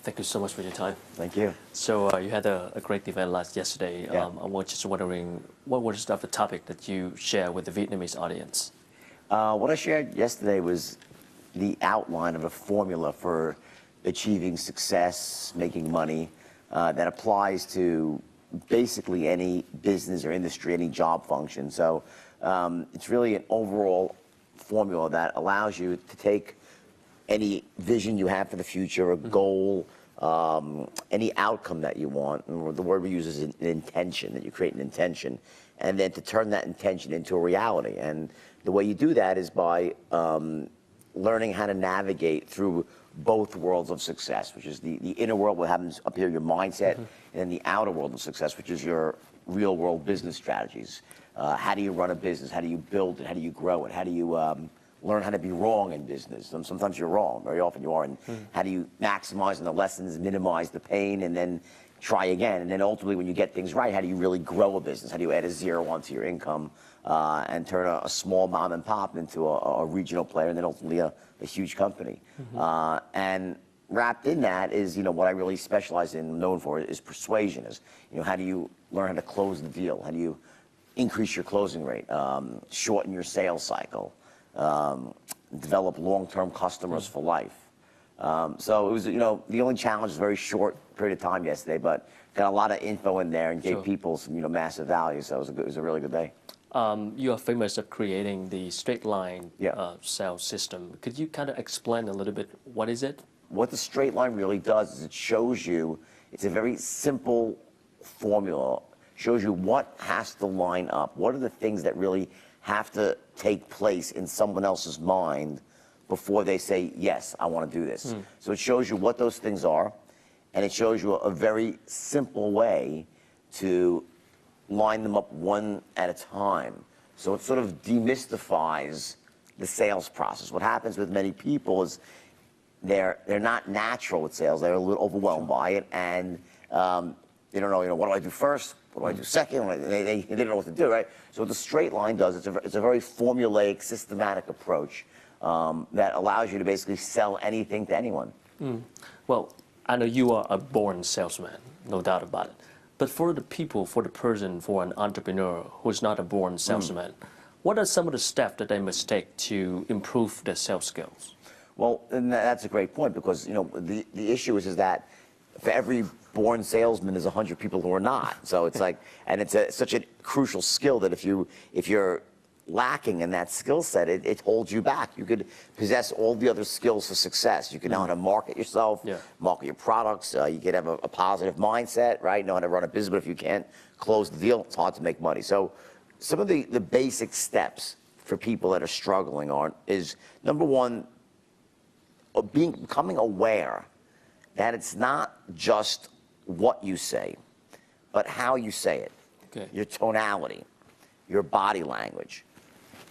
Thank you so much for your time. Thank you. So you had a great event yesterday. Yeah. I was just wondering, what was the topic that you share with the Vietnamese audience? What I shared yesterday was the outline of a formula for achieving success, making money, that applies to basically any business or industry, any job function. So it's really an overall formula that allows you to take any vision you have for the future, a goal, any outcome that you want, and the word we use is an intention, that you create an intention, and then to turn that intention into a reality. And the way you do that is by learning how to navigate through both worlds of success, which is the inner world, what happens up here, your mindset, and then the outer world of success, which is your real world business strategies. How do you run a business? How do you build it? How do you grow it? How do you learn how to be wrong in business? And sometimes you're wrong, very often you are. And how do you maximize on the lessons, minimize the pain, and then try again? And then ultimately, when you get things right, how do you really grow a business? How do you add a zero onto your income and turn a small mom and pop into a regional player, and then ultimately a huge company? And wrapped in that is, what I really specialize in, known for, is persuasion. Is, how do you learn how to close the deal? How do you increase your closing rate, shorten your sales cycle, develop long-term customers for life? So it was, the only challenge was a very short period of time yesterday, but got a lot of info in there and gave people some, massive value. So it was a really good day. You are famous at creating the straight line sales system. Could you kind of explain a little bit, what is it? What the straight line really does is it shows you, it's a very simple formula, shows you what has to line up. What are the things that really have to take place in someone else's mind before they say, yes, I want to do this. So it shows you what those things are, and it shows you a very simple way to line them up one at a time. So it sort of demystifies the sales process. What happens with many people is they're not natural with sales. They're a little overwhelmed by it, and they don't know, what do I do first? What do I do second? They don't know what to do, right? So what the straight line does, it's a very formulaic, systematic approach that allows you to basically sell anything to anyone. Well, I know you are a born salesman, no doubt about it. But for the people, for the person, for an entrepreneur who's not a born salesman, what are some of the steps that they must take to improve their sales skills? Well, and that's a great point, because the issue is that for every born salesman, there's 100 people who are not. So it's like, and it's such a crucial skill that if you're lacking in that skill set, it holds you back. You could possess all the other skills for success. You can know how to market yourself, market your products. You could have a positive mindset, right? Know how to run a business, but if you can't close the deal, it's hard to make money. So some of the basic steps for people that are struggling is, number one, becoming aware that it's not just what you say, but how you say it. Your tonality, your body language,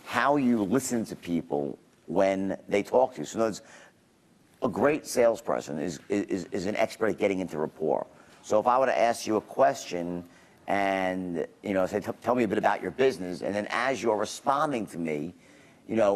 how you listen to people when they talk to you. So in other words, a great salesperson is an expert at getting into rapport. So if I were to ask you a question and say, tell me a bit about your business, and then as you're responding to me,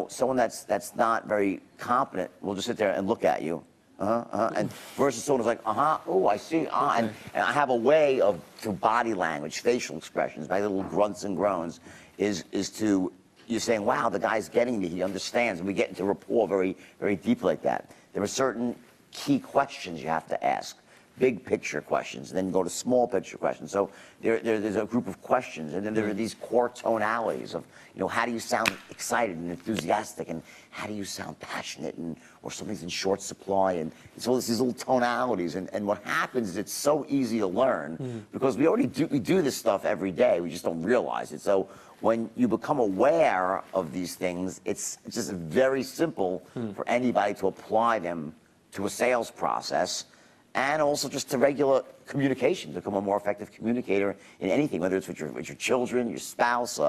someone that's not very competent will just sit there and look at you. And versus someone who's like, oh, I see, and I have a way of, through body language, facial expressions, my little grunts and groans, is to, you're saying, wow, the guy's getting me, he understands, and we get into rapport very, very deep like that. There are certain key questions you have to ask, big picture questions, and then go to small picture questions. So there's a group of questions, and then there are these core tonalities of, how do you sound excited and enthusiastic, and how do you sound passionate, or something's in short supply, and so there's these little tonalities, and what happens is it's so easy to learn because we do this stuff every day, we just don't realize it. So when you become aware of these things, it's just very simple for anybody to apply them to a sales process, and also just to regular communication, to become a more effective communicator in anything, whether it's with your children, your spouse.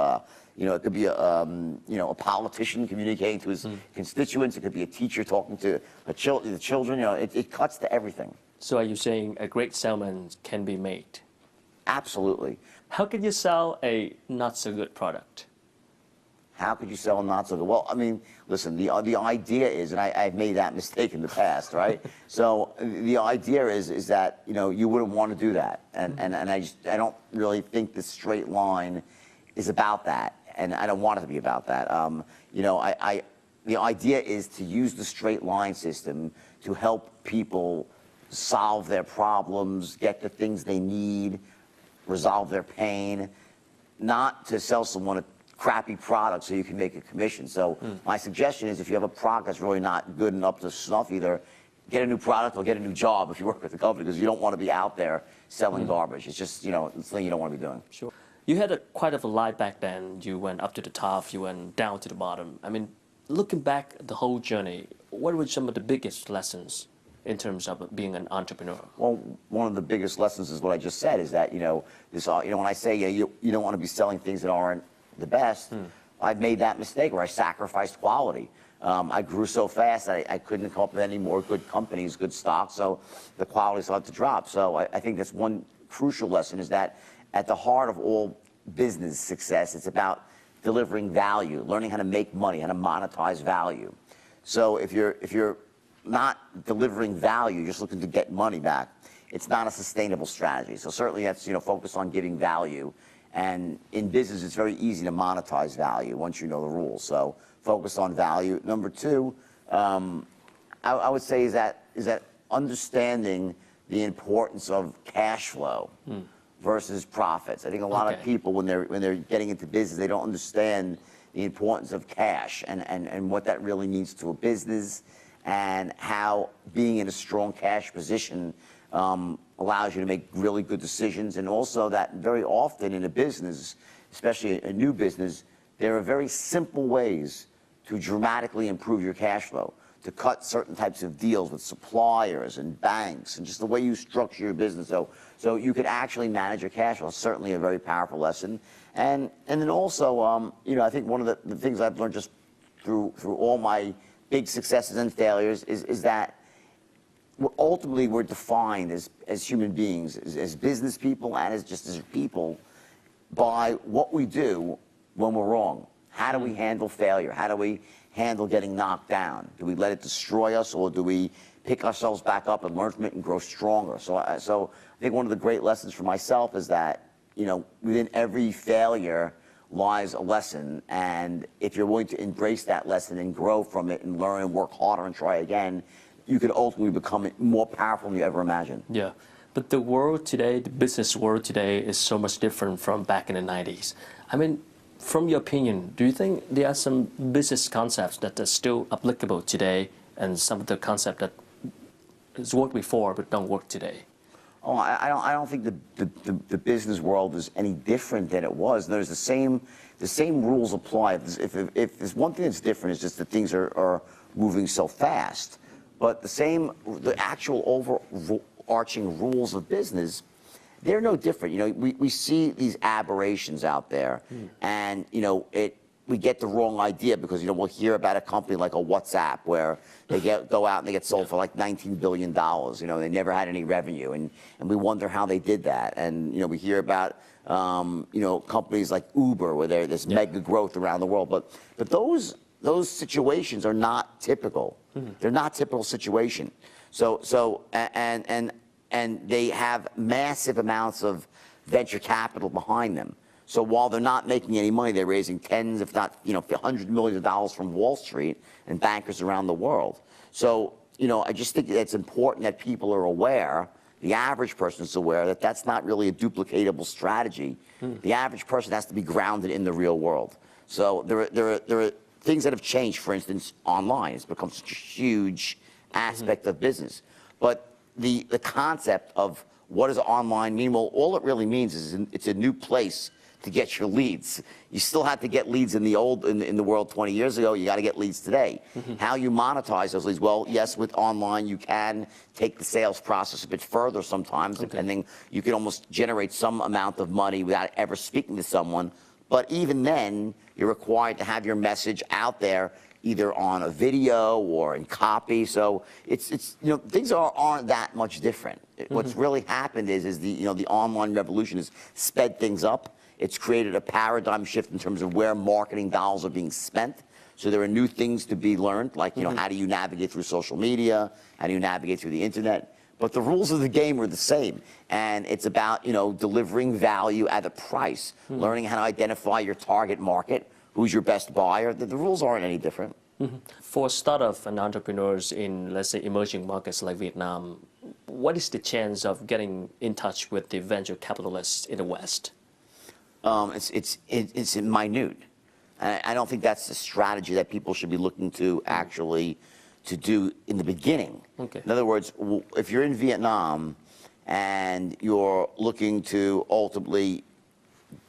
It could be a politician communicating to his constituents. It could be a teacher talking to the children. It cuts to everything. So are you saying a great salesman can be made? Absolutely. How can you sell a not so good product? How could you sell not so good? Well, I mean, listen, the idea is, and I've made that mistake in the past, right? So the idea is that, you know, you wouldn't want to do that. And I don't really think the straight line is about that. And I don't want it to be about that. You know, the idea is to use the straight line system to help people solve their problems, get the things they need, resolve their pain, not to sell someone a crappy product so you can make a commission. So my suggestion is, if you have a product that's really not good and up to snuff, either get a new product or get a new job if you work with the company, because you don't want to be out there selling garbage. It's just, you know, it's something you don't want to be doing. Sure. You had quite of a life back then. You went up to the top, you went down to the bottom. I mean, looking back at the whole journey, what were some of the biggest lessons in terms of being an entrepreneur? Well, one of the biggest lessons is what I just said, is that, you know, when I say you don't want to be selling things that aren't the best, I've made that mistake where I sacrificed quality. I grew so fast that I couldn't come up with any more good companies, good stocks, so the quality started to drop. So I think that's one crucial lesson, is that at the heart of all business success, it's about delivering value, learning how to make money, how to monetize value. So if you're not delivering value, you're just looking to get money back, it's not a sustainable strategy. So certainly that's, you know, focus on giving value. And in business, it's very easy to monetize value once you know the rules. So focus on value. Number two, I would say is that understanding the importance of cash flow versus profits. I think a lot of people, when they're getting into business, they don't understand the importance of cash and what that really means to a business, and how being in a strong cash position allows you to make really good decisions. And also that very often in a business, especially a new business, there are very simple ways to dramatically improve your cash flow, to cut certain types of deals with suppliers and banks, and just the way you structure your business. So you could actually manage your cash flow. It's certainly a very powerful lesson. And then also, you know, I think one of the things I've learned just through all my big successes and failures is that ultimately we're defined as human beings, as business people and as people, by what we do when we're wrong. How do we handle failure? How do we handle getting knocked down? Do we let it destroy us, or do we pick ourselves back up and learn from it and grow stronger? So I think one of the great lessons for myself is that, you know, within every failure lies a lesson, and if you're willing to embrace that lesson and grow from it and learn and work harder and try again, you could ultimately become more powerful than you ever imagined. Yeah, but the world today, the business world today, is so much different from back in the 90s. I mean, from your opinion, do you think there are some business concepts that are still applicable today, and some of the concepts that has worked before but don't work today? Oh, I don't think the business world is any different than it was. There's the same rules apply. If there's one thing that's different, it's just that things are moving so fast. But the actual overarching rules of business, they're no different. You know, we see these aberrations out there, and you know we get the wrong idea because, you know, we'll hear about a company like a WhatsApp where they go out and they get sold for like $19 billion. You know, they never had any revenue, and we wonder how they did that. And, you know, we hear about, you know, companies like Uber where there's mega growth around the world. But those situations are not typical. They're not typical situation. And they have massive amounts of venture capital behind them. So while they're not making any money, they're raising tens, if not, you know, $100 million from Wall Street and bankers around the world. So, you know, I just think that it's important that people are aware, the average person is aware, that that's not really a duplicatable strategy. The average person has to be grounded in the real world. So there are things that have changed. For instance, online has become such a huge aspect of business. But the concept of what does online mean? Well, all it really means is it's a new place to get your leads. You still had to get leads in the world 20 years ago. You got to get leads today. How you monetize those leads? Well, yes, with online you can take the sales process a bit further sometimes, depending. You can almost generate some amount of money without ever speaking to someone. But even then, you're required to have your message out there, either on a video or in copy. So it's you know, things aren't that much different. What's really happened is the, you know, the online revolution has sped things up. It's created a paradigm shift in terms of where marketing dollars are being spent. So there are new things to be learned, like, you know, how do you navigate through social media? How do you navigate through the internet? But the rules of the game are the same. And it's about, you know, delivering value at a price, learning how to identify your target market, who's your best buyer. The rules aren't any different. For startups and entrepreneurs in, let's say, emerging markets like Vietnam, what is the chance of getting in touch with the venture capitalists in the West? It's minute. I don't think that's the strategy that people should be looking to actually to do in the beginning. Okay. In other words, if you're in Vietnam and you're looking to ultimately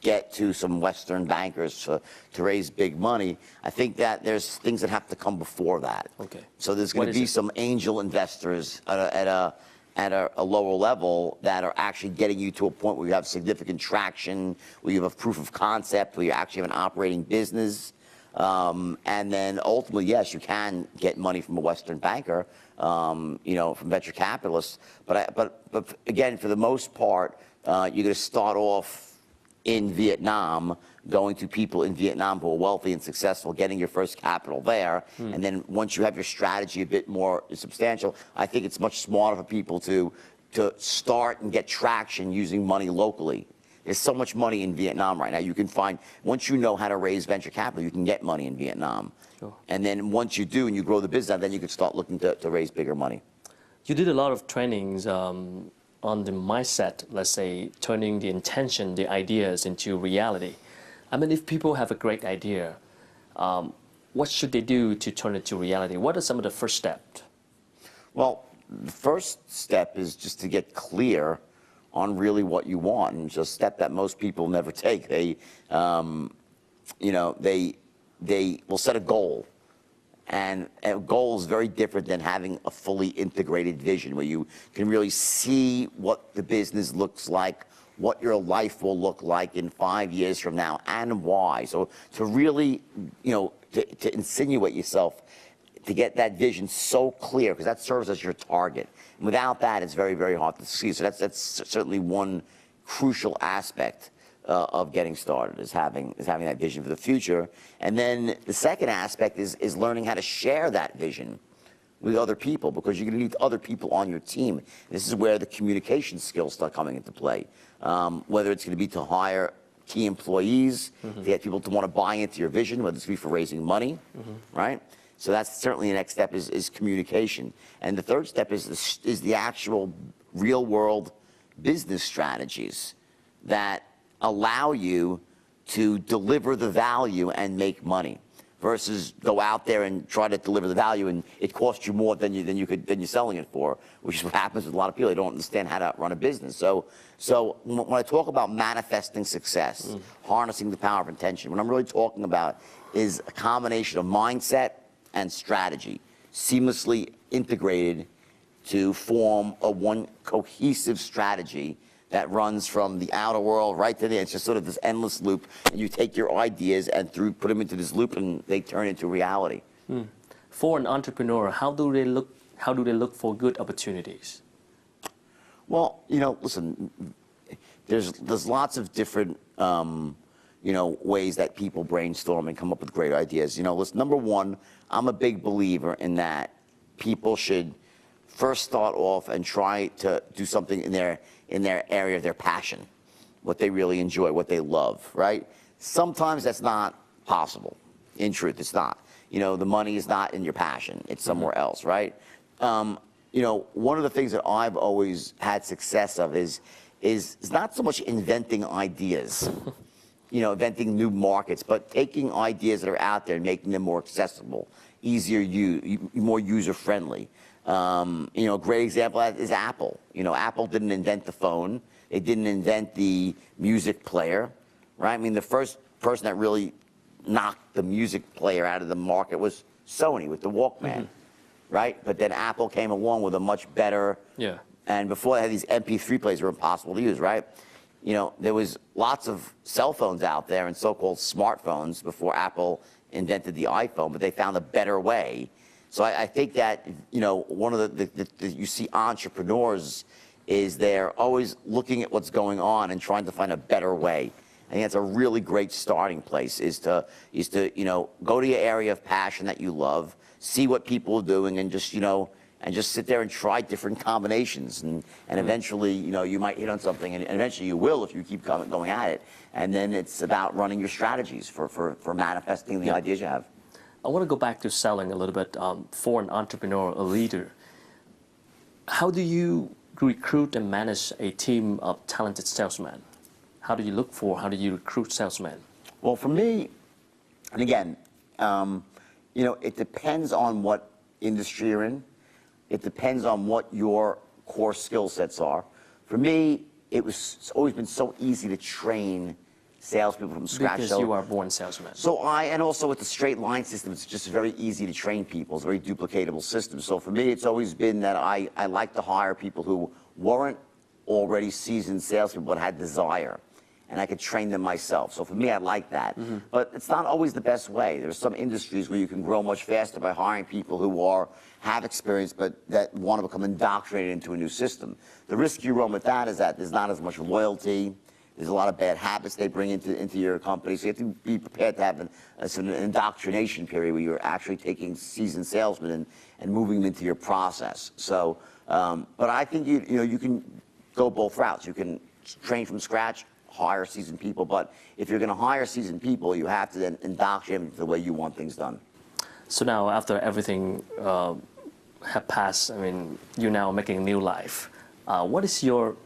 get to some Western bankers to raise big money, I think that there's things that have to come before that. Okay. So there's going to be some angel investors at a lower level that are actually getting you to a point where you have significant traction, where you have a proof of concept, where you actually have an operating business. And then ultimately, yes, you can get money from a Western banker, you know, from venture capitalists. But again, for the most part, you're going to start off in Vietnam, going to people in Vietnam who are wealthy and successful, getting your first capital there. And then once you have your strategy a bit more substantial, I think it's much smarter for people to start and get traction using money locally. There's so much money in Vietnam right now. You can find, once you know how to raise venture capital, you can get money in Vietnam. Sure. And then once you do and you grow the business, then you can start looking to raise bigger money. You did a lot of trainings on the mindset, let's say, turning the intention, the ideas into reality. I mean, if people have a great idea, what should they do to turn it to reality? What are some of the first steps? Well, the first step is just to get clear on really what you want, and it's a step that most people never take. They, you know, they will set a goal. And a goal is very different than having a fully integrated vision where you can really see what the business looks like, what your life will look like in 5 years from now, and why. So to really, you know, to insinuate yourself, to get that vision so clear, because that serves as your target. And without that, it's very, very hard to see. So that's certainly one crucial aspect of getting started, is having that vision for the future. And then the second aspect is learning how to share that vision with other people, because you're going to need other people on your team. This is where the communication skills start coming into play. Whether it's going to be to hire key employees, to get people to want to buy into your vision, whether it's be for raising money, right? So that's certainly the next step is communication. And the third step is the actual real world business strategies that allow you to deliver the value and make money, versus go out there and try to deliver the value and it costs you more than you're selling it for, which is what happens with a lot of people. They don't understand how to run a business. So when I talk about manifesting success, harnessing the power of intention, what I'm really talking about is a combination of mindset and strategy, seamlessly integrated to form one cohesive strategy that runs from the outer world right to the end. It's just sort of this endless loop, and you take your ideas and put them into this loop, and they turn into reality. For an entrepreneur, how do they look for good opportunities? Well, you know, listen, there's lots of different you know, ways that people brainstorm and come up with great ideas. You know, listen, number one, I'm a big believer in that people should first start off and try to do something in their area of their passion, what they really enjoy, what they love, right? Sometimes that's not possible. In truth, it's not. You know, the money is not in your passion. It's somewhere else, right? You know, one of the things that I've always had success of is not so much inventing ideas, you know, inventing new markets, but taking ideas that are out there and making them more accessible, easier more user-friendly. You know, a great example of that is Apple. You know, Apple didn't invent the phone. They didn't invent the music player, right? I mean, the first person that really knocked the music player out of the market was Sony with the Walkman, right? But then Apple came along with a much better, and before they had these MP3 players that were impossible to use, right? You know, there was lots of cell phones out there and so-called smartphones before Apple invented the iPhone, but they found a better way. So I think that, you know, one of the you see entrepreneurs is they're always looking at what's going on and trying to find a better way. I think that's a really great starting place, is to go to your area of passion that you love, see what people are doing, and just sit there and try different combinations, and eventually, you might hit on something, and eventually you will if you keep going at it. And then it's about running your strategies for manifesting the ideas you have. I want to go back to selling a little bit. For an entrepreneur, a leader, how do you recruit and manage a team of talented salesmen? How do you recruit salesmen? Well, for me, and again, it depends on what industry you're in. It depends on what your core skill sets are. For me, it's always been so easy to train salespeople from scratch. Because you are born salesman. And also with the straight line system, it's just very easy to train people. It's a very duplicatable system. So for me, it's always been that I like to hire people who weren't already seasoned salespeople but had desire, and I could train them myself. So for me, I like that. But it's not always the best way. There's some industries where you can grow much faster by hiring people who have experience but that want to become indoctrinated into a new system. The risk you run with that is that there's not as much loyalty. There's a lot of bad habits they bring into your company. So you have to be prepared to have an indoctrination period where you're actually taking seasoned salesmen and moving them into your process. So, but I think you can go both routes. You can train from scratch, hire seasoned people, but if you're going to hire seasoned people, you have to then indoctrinate them the way you want things done. So now, after everything have passed, I mean, you're now making a new life. What is your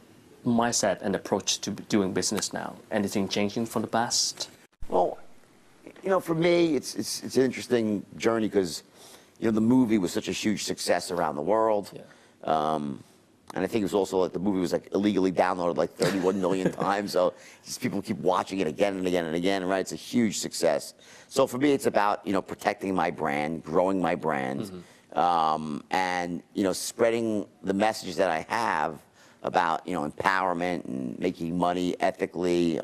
mindset and approach to doing business now? Anything changing from the past? Well, for me, it's an interesting journey because, the movie was such a huge success around the world. Yeah. And I think it was also like the movie was like illegally downloaded like 31 million times. So just people keep watching it again and again and again, right? It's a huge success. So for me, it's about, protecting my brand, growing my brand, and, spreading the message that I have about, empowerment and making money ethically,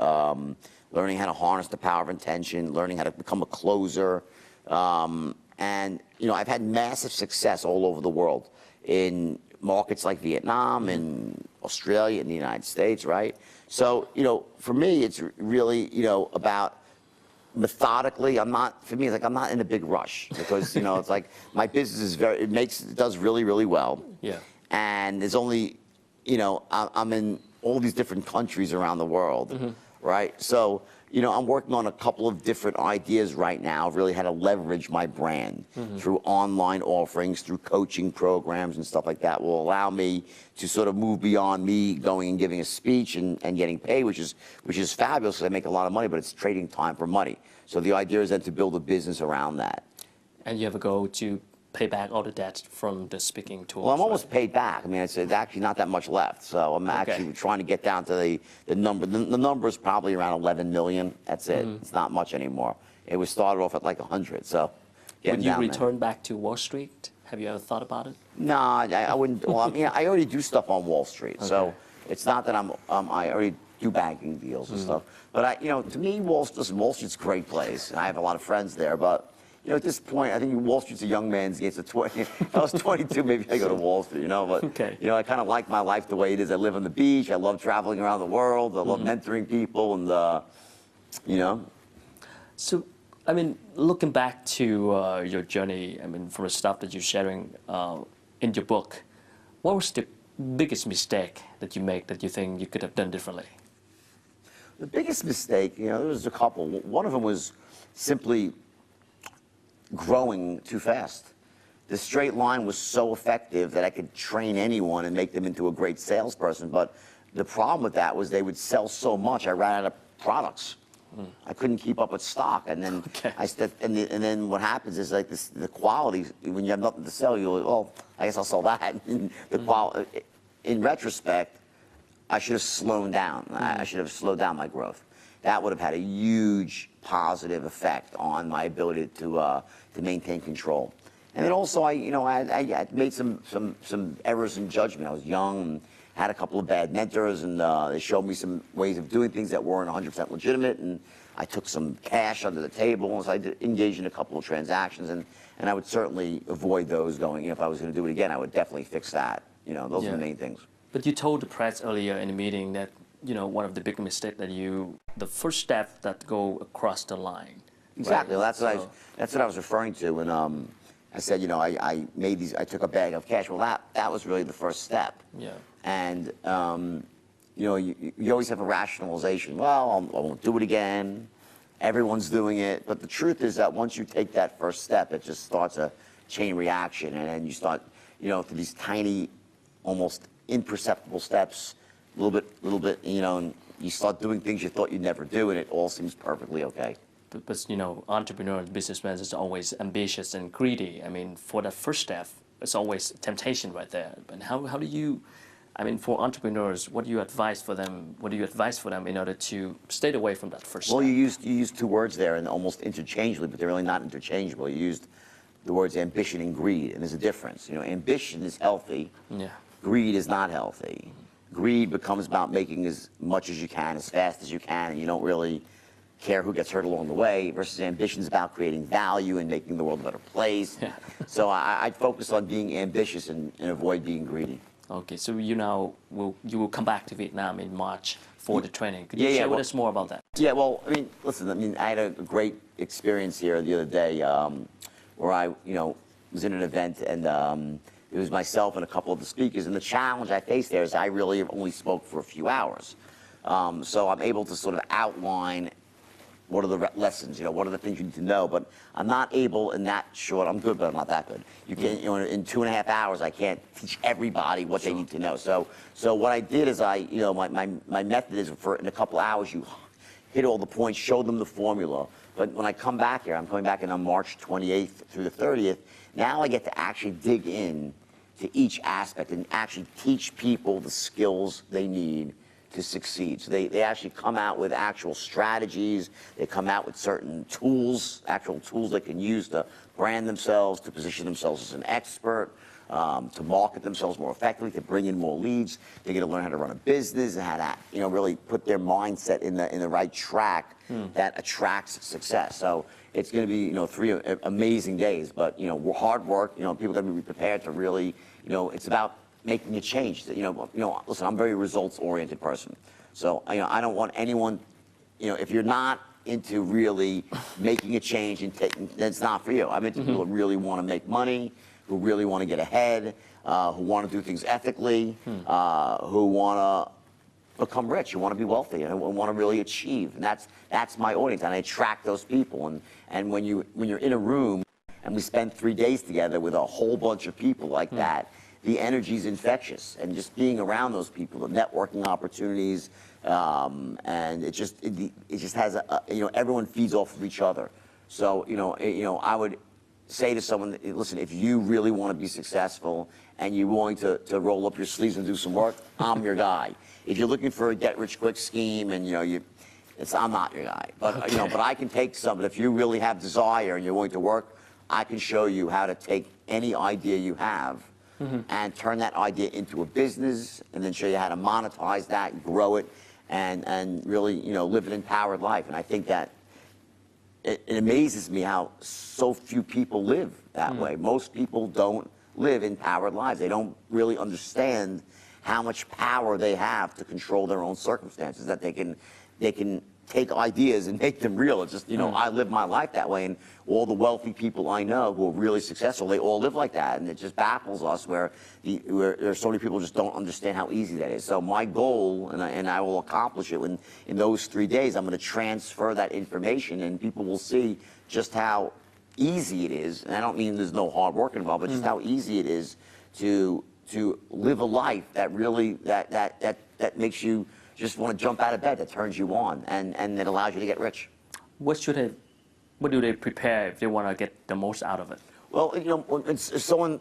learning how to harness the power of intention, learning how to become a closer. And, I've had massive success all over the world in markets like Vietnam and Australia and the United States, right? So, for me, it's really, about methodically. I'm not in a big rush because, it's like my business is it does really, really well. Yeah. And there's only, I'm in all these different countries around the world, right? So, I'm working on a couple of different ideas right now, really how to leverage my brand through online offerings, through coaching programs and stuff like that will allow me to sort of move beyond me going and giving a speech and getting paid, which is fabulous because I make a lot of money, but it's trading time for money. So the idea is then to build a business around that. And you have a goal to pay back all the debt from the speaking tours? Well, I'm almost paid back. I mean, it's actually not that much left. So I'm actually trying to get down to the number. The number is probably around 11 million. That's it. It's not much anymore. It was started off at like 100. So would you return back to Wall Street? Have you ever thought about it? No, I wouldn't. Well, I mean, I already do stuff on Wall Street. So it's not that I already do banking deals and stuff. But to me, Wall Street's a great place. I have a lot of friends there, but at this point, I think Wall Street's a young man's game. So if I was 22, maybe I'd go to Wall Street, But, I kind of like my life the way it is. I live on the beach. I love traveling around the world. I love mentoring people and, So, I mean, looking back to your journey, I mean, from the stuff that you're sharing in your book, what was the biggest mistake that you made that you think you could have done differently? The biggest mistake, there was a couple. One of them was simply growing too fast. The straight line was so effective that I could train anyone and make them into a great salesperson. But the problem with that was they would sell so much, I ran out of products. I couldn't keep up with stock, and then and then what happens is like the quality when you have nothing to sell, you're like, well, I guess I'll sell that. And the quality, in retrospect, I should have slowed down. I should have slowed down my growth. That would have had a huge positive effect on my ability to maintain control. And then also, I made some errors in judgment. I was young, and had a couple of bad mentors, and they showed me some ways of doing things that weren't 100% legitimate. And I took some cash under the table, and so I engaged in a couple of transactions. And I would certainly avoid those going. If I was going to do it again, I would definitely fix that. Those are the main things. But you told the press earlier in the meeting that one of the big mistakes that the first step that go across the line. Exactly. Right? Well, that's what I was referring to when I said, I made these. I took a bag of cash. Well, that was really the first step. Yeah. And you always have a rationalization. Well, I won't do it again. Everyone's doing it. But the truth is that once you take that first step, it just starts a chain reaction, and then you start, through these tiny, almost imperceptible steps, little bit, and you start doing things you thought you'd never do, and it all seems perfectly okay. But entrepreneurs, businessmen is always ambitious and greedy. I mean, for the first step, it's always temptation right there. But how do you, for entrepreneurs, what do you advise for them? What do you advise for them in order to stay away from that first step? Well, you used two words there, and almost interchangeably, but they're really not interchangeable. You used the words ambition and greed, and there's a difference. Ambition is healthy. Yeah. Greed is not healthy. Greed becomes about making as much as you can, as fast as you can, and you don't really care who gets hurt along the way, versus ambition is about creating value and making the world a better place. Yeah. So I'd focus on being ambitious and avoid being greedy. Okay, so you will come back to Vietnam in March for the training. Could you share with us more about that? Yeah, well, listen, I had a great experience here the other day where I, was in an event, and it was myself and a couple of the speakers, and the challenge I faced there is I really only spoke for a few hours. So I'm able to sort of outline what are the lessons, what are the things you need to know, but I'm not able in that short, I'm good, but I'm not that good. You can, in 2.5 hours, I can't teach everybody what they need to know. So what I did is my method is in a couple hours, you hit all the points, show them the formula. But when I come back here, I'm coming back in on March 28th through the 30th, now I get to actually dig in to each aspect and actually teach people the skills they need to succeed. So they actually come out with actual strategies. They come out with certain tools, actual tools they can use to brand themselves, to position themselves as an expert, to market themselves more effectively, to bring in more leads. They're going to learn how to run a business and how to, really put their mindset in the right track that attracts success. So it's going to be, 3 amazing days. But hard work. People got to be prepared to really, it's about making a change. Listen, I'm a very results-oriented person. So, I don't want anyone, if you're not into really making a change and taking, then it's not for you. I'm into people who really want to make money, who really want to get ahead, who want to do things ethically, who want to become rich, who want to be wealthy, and want to really achieve. And that's my audience, and I attract those people. And when you're in a room and we spend 3 days together with a whole bunch of people like that, the energy is infectious, and just being around those people, the networking opportunities, and it just has everyone feeds off of each other. So I would say to someone, listen, if you really want to be successful and you're willing to roll up your sleeves and do some work, I'm your guy. If you're looking for a get-rich-quick scheme and I'm not your guy. But but I can take something. If you really have desire and you're willing to work, I can show you how to take any idea you have and turn that idea into a business, and then show you how to monetize that, grow it, and really live an empowered life. And I think that it amazes me how so few people live that way. Most people don't live empowered lives. They don't really understand how much power they have to control their own circumstances, that they can take ideas and make them real. It's just, I live my life that way, and all the wealthy people I know who are really successful, they all live like that, and it just baffles us where there are so many people who just don't understand how easy that is. So my goal, and I will accomplish it in those 3 days, I'm going to transfer that information, and people will see just how easy it is, and I don't mean there's no hard work involved, but just how easy it is to live a life that really, that makes you just want to jump out of bed, that turns you on, and it allows you to get rich. What do they prepare if they want to get the most out of it? Well, if someone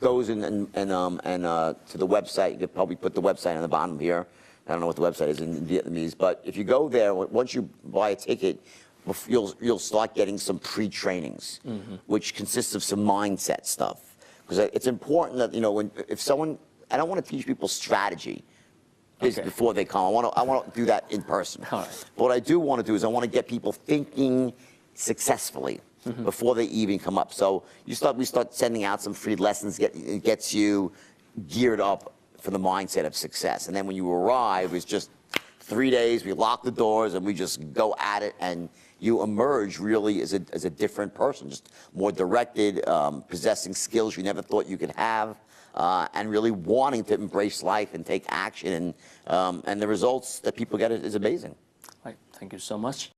goes to the website, you could probably put the website on the bottom here. I don't know what the website is in Vietnamese, but if you go there, once you buy a ticket, you'll start getting some pre-trainings, which consists of some mindset stuff. Because it's important that, I don't want to teach people strategy before they come. I want to do that in person. All right. But what I do want to do is I want to get people thinking successfully before they even come up. So we start sending out some free lessons. It gets you geared up for the mindset of success. And then when you arrive, it's just 3 days, we lock the doors, and we just go at it, and you emerge really as a different person, just more directed, possessing skills you never thought you could have, and really wanting to embrace life and take action, and the results that people get is amazing. Right. Thank you so much.